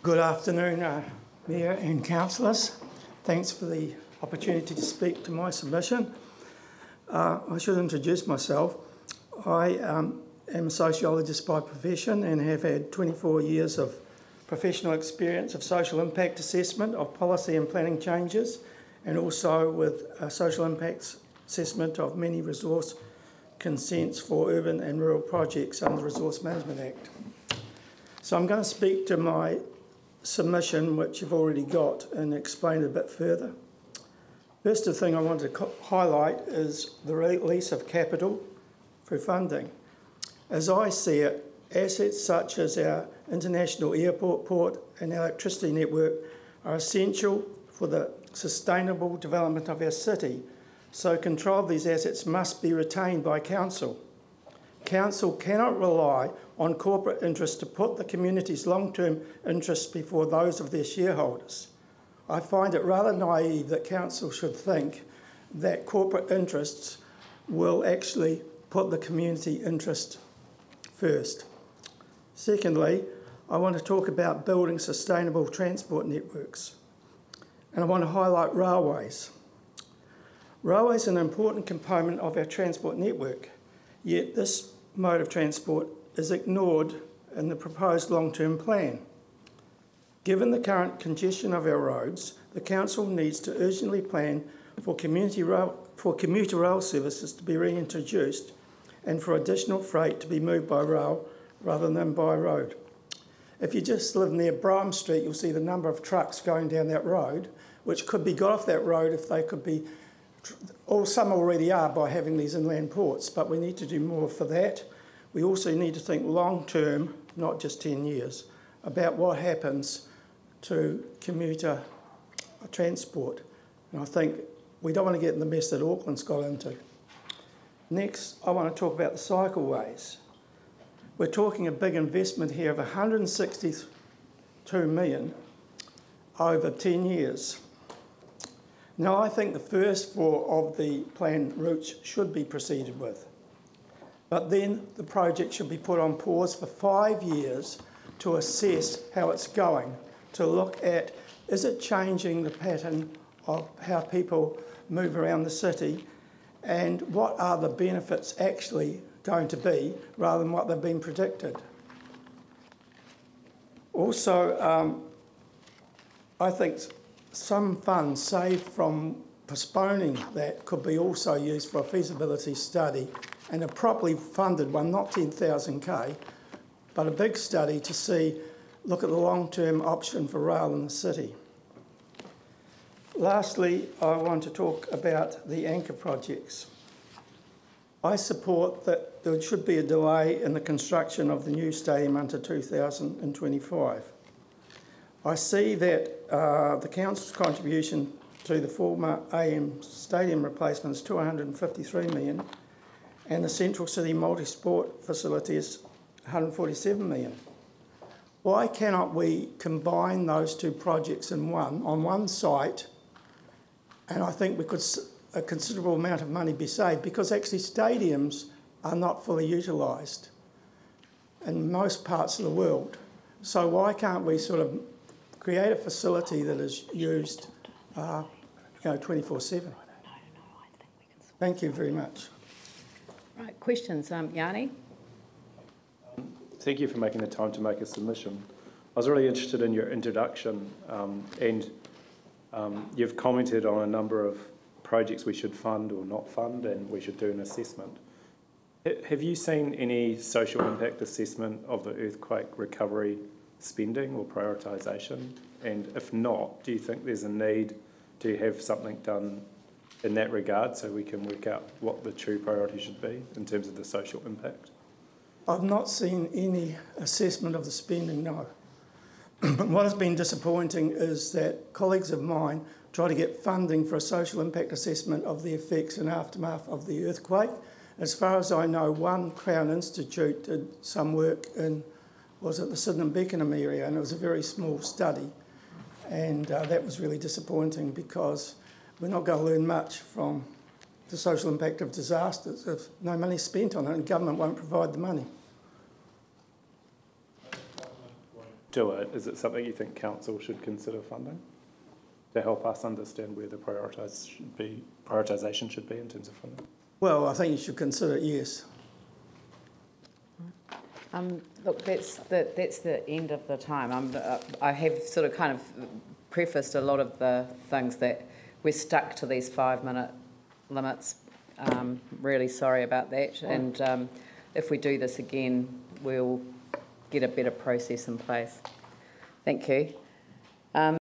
Good afternoon, Mayor and councillors. Thanks for the opportunity to speak to my submission. I should introduce myself. I am a sociologist by profession and have had 24 years of professional experience of social impact assessment of policy and planning changes, and also with social impact assessment of many resource consents for urban and rural projects under the Resource Management Act. So I'm going to speak to my submission, which you've already got, and explain it a bit further. First thing I want to highlight is the release of capital through funding. As I see it, assets such as our international airport, port and electricity network are essential for the sustainable development of our city, so control of these assets must be retained by council. Council cannot rely on corporate interests to put the community's long-term interests before those of their shareholders. I find it rather naive that council should think that corporate interests will actually put the community interest first. Secondly, I want to talk about building sustainable transport networks. And I want to highlight railways. Railways are an important component of our transport network, yet this mode of transport is ignored in the proposed long-term plan. Given the current congestion of our roads, the council needs to urgently plan for commuter rail services to be reintroduced and for additional freight to be moved by rail rather than by road. If you just live near Brougham Street, you'll see the number of trucks going down that road, which could be got off that road if they could be, or some already are by having these inland ports, but we need to do more for that. We also need to think long term, not just 10 years, about what happens to commuter transport. And I think we don't want to get in the mess that Auckland's got into. Next, I want to talk about the cycleways. We're talking a big investment here of $162 million over 10 years. Now, I think the first four of the planned routes should be proceeded with, but then the project should be put on pause for 5 years to assess how it's going, to look at, is it changing the pattern of how people move around the city, and what are the benefits actually going to be rather than what they've been predicted. Also, I think some funds saved from postponing that could be also used for a feasibility study, and a properly funded one, not 10,000K, but a big study to see, look at the long-term option for rail in the city. Lastly, I want to talk about the anchor projects. I support that there should be a delay in the construction of the new stadium until 2025. I see that the council's contribution to the former AM stadium replacement is $253 million, and the Central City multi-sport facility is $147 million. Why cannot we combine those two projects in one, on one site, and I think we could, a considerable amount of money be saved, because actually stadiums are not fully utilised in most parts of the world. So why can't we sort of create a facility that is used 24/7. Thank you very much. Right, questions, Yanni? Thank you for making the time to make a submission. I was really interested in your introduction, and you've commented on a number of projects we should fund or not fund, and we should do an assessment. Have you seen any social impact assessment of the earthquake recovery spending or prioritisation? And if not, do you think there's a need to have something done in that regard so we can work out what the true priority should be in terms of the social impact? I've not seen any assessment of the spending, no. But what has been disappointing is that colleagues of mine try to get funding for a social impact assessment of the effects and aftermath of the earthquake. As far as I know, one Crown Institute did some work in, was it the Sydenham-Beckenham area, and it was a very small study. And that was really disappointing, because we're not going to learn much from the social impact of disasters if no money is spent on it and government won't provide the money. do it, is it something you think council should consider funding to help us understand where the prioritisation should be in terms of funding? Well, I think you should consider it, yes. Look, that's the end of the time. I have sort of kind of prefaced a lot of the things that we're stuck to these 5-minute limits. Really sorry about that. And if we do this again, we'll get a better process in place. Thank you.